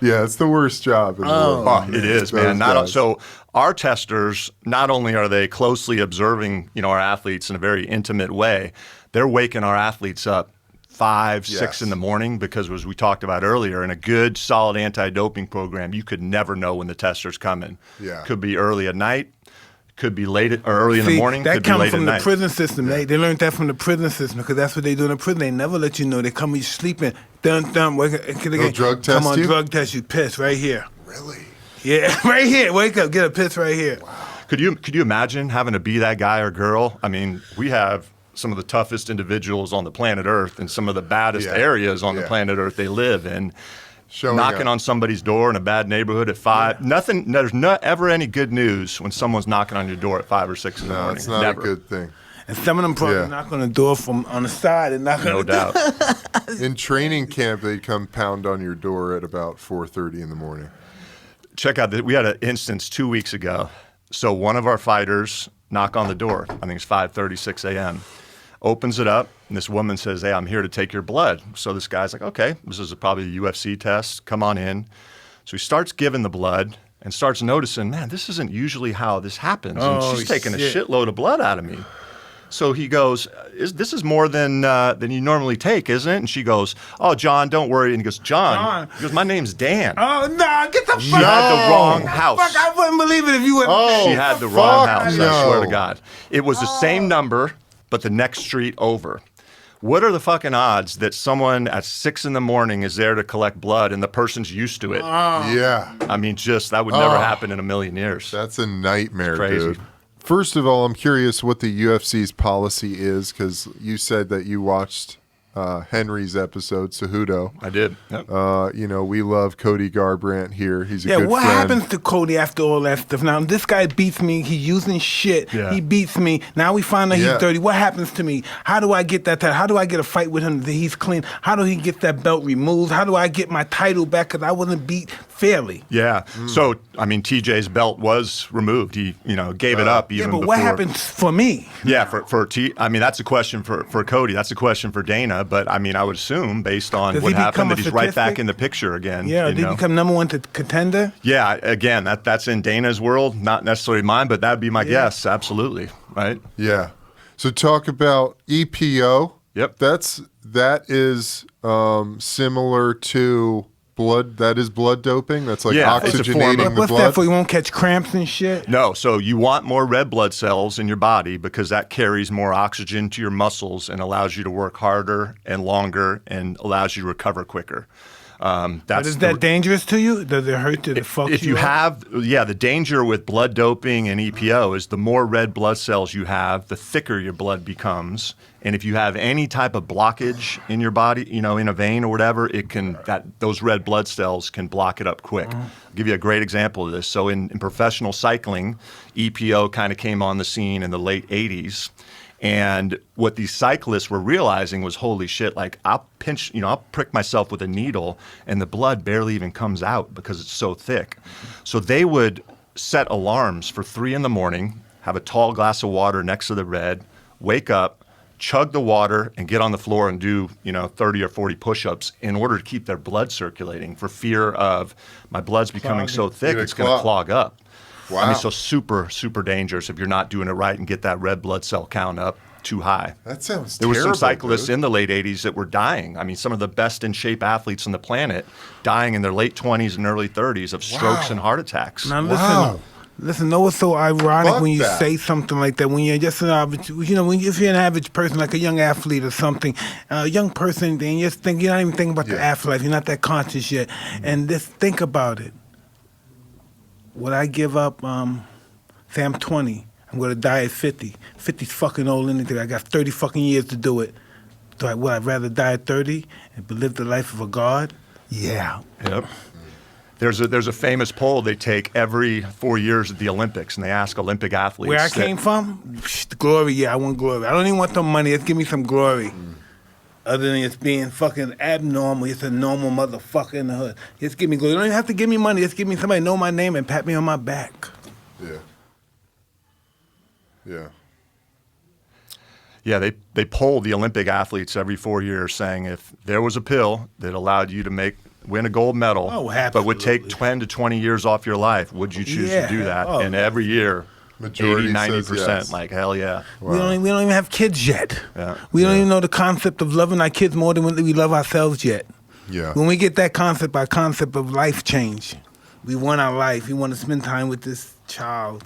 Yeah, it's the worst job in the world. Oh, it is, man. So our testers, not only are they closely observing, our athletes in a very intimate way, they're waking our athletes up 5, 6 in the morning because, as we talked about earlier, in a good, solid anti-doping program, you could never know when the tester's coming. Yeah. Could be early at night, could be late or early in the morning, that could be late comes from at the night. prison system. They learned that from the prison system because that's what they do in the prison. They never let you know. They come when you're sleeping. Dun, wake up. They'll drug test Come on, you? drug test you. Piss right here. Really? Yeah, right here. Wake up. Get a piss right here. Wow. Could you imagine having to be that guy or girl? I mean, we have some of the toughest individuals on the planet Earth and some of the baddest areas on the planet Earth they live in. Knocking on somebody's door in a bad neighborhood at 5. Nothing. There's not ever any good news when someone's knocking on your door at 5 or 6 in the morning. No, it's not Never. a good thing. And some of them probably knock on the door from on the side and knock on No the door. doubt. In training camp, they'd come pound on your door at about 4:30 in the morning. Check out we had an instance 2 weeks ago. So one of our fighters knock on the door. I think it's 5:36 a.m. Opens it up, and this woman says, "Hey, I'm here to take your blood." So this guy's like, "Okay, this is probably a UFC test. Come on in." So he starts giving the blood and starts noticing, man, this isn't usually how this happens. And she's taking a shitload of blood out of me. So he goes, "This is more than you normally take, isn't it?" And she goes, "Oh, John, don't worry." And he goes, John. He goes, "My name's Dan." Oh, nah, get the fuck She had the wrong house. Fuck, I wouldn't believe it if you wouldn't. She had the wrong house, I swear to God. It was the same number, but the next street over. What are the fucking odds that someone at 6 in the morning is there to collect blood and the person's used to it? Yeah. I mean, that would never happen in a million years. That's a nightmare, It's crazy. dude. First of all, I'm curious what the UFC's policy is because you said that you watched Henry's episode, Cejudo. I did. Yep. We love Cody Garbrandt here. He's a good what friend. happens to Cody after all that stuff? Now, this guy beats me. He's using shit. Yeah. He beats me. Now we find out he's dirty. What happens to me? How do I get that title? How do I get a fight with him that he's clean? How do he get that belt removed? How do I get my title back because I wasn't beat fairly? Yeah. So, I mean, TJ's belt was removed. He, gave it up even but before. what happens for me? Yeah, I mean, that's a question for Cody. That's a question for Dana. But, I mean, I would assume, based on Does what he happened, become a that he's right back statistic? in the picture again. Yeah, did he become number one contender? Yeah, again, that's in Dana's world, not necessarily mine, but that'd be my guess. Absolutely, right? Yeah. So talk about EPO. Yep. That is similar to blood. That is blood doping. That's like it's a form oxygenating of- the What's blood. that for? You won't catch cramps and shit? No, so you want more red blood cells in your body because that carries more oxygen to your muscles and allows you to work harder and longer and allows you to recover quicker. But is that dangerous to you? Does it hurt? Did it fuck if you you up? have, the danger with blood doping and EPO is the more red blood cells you have, the thicker your blood becomes. And if you have any type of blockage in your body, in a vein or whatever, those red blood cells can block it up quick. I'll give you a great example of this. So in professional cycling, EPO kind of came on the scene in the late 80s. And what these cyclists were realizing was, holy shit, like I'll prick myself with a needle and the blood barely even comes out because it's so thick. So they would set alarms for 3 in the morning, have a tall glass of water next to the bed, wake up, chug the water and get on the floor and do, 30 or 40 push-ups in order to keep their blood circulating for fear of my blood's becoming so thick it's going to clog up. Wow. I mean, so super, super dangerous if you're not doing it right and get that red blood cell count up too high. That sounds There were terrible, some cyclists dude. in the late 80s that were dying. I mean, some of the best in shape athletes on the planet dying in their late 20s and early 30s of strokes and heart attacks. Now listen, know what's so ironic Fuck when you that. say something like that, when you're just an average, if you're an average person, like a young athlete or something, a young person, then you're not even thinking about the afterlife, you're not that conscious yet, and just think about it. Would I give up, say I'm 20, I'm going to die at 50. 50's fucking old anything. I got 30 fucking years to do it. Would I rather die at 30 and live the life of a god? Yeah. Yep. There's a famous poll they take every 4 years at the Olympics, and they ask Olympic athletes. Where I came from? The glory, yeah, I want glory. I don't even want the money. Just give me some glory. Other than just being fucking abnormal, just a normal motherfucker in the hood. Just give me glory. You don't even have to give me money. Just give me somebody know my name and pat me on my back. Yeah. Yeah. Yeah, they poll the Olympic athletes every 4 years saying if there was a pill that allowed you to make win a gold medal, Oh, but would take absolutely. 10 to 20 years off your life, would you choose Yeah. to do that? Oh, And every year, Majority 80, says 90%, yes. like, hell yeah. We don't even have kids yet. Yeah. We don't even know the concept of loving our kids more than we love ourselves yet. Yeah. When we get that concept, our concept of life change. We want our life. We want to spend time with this child.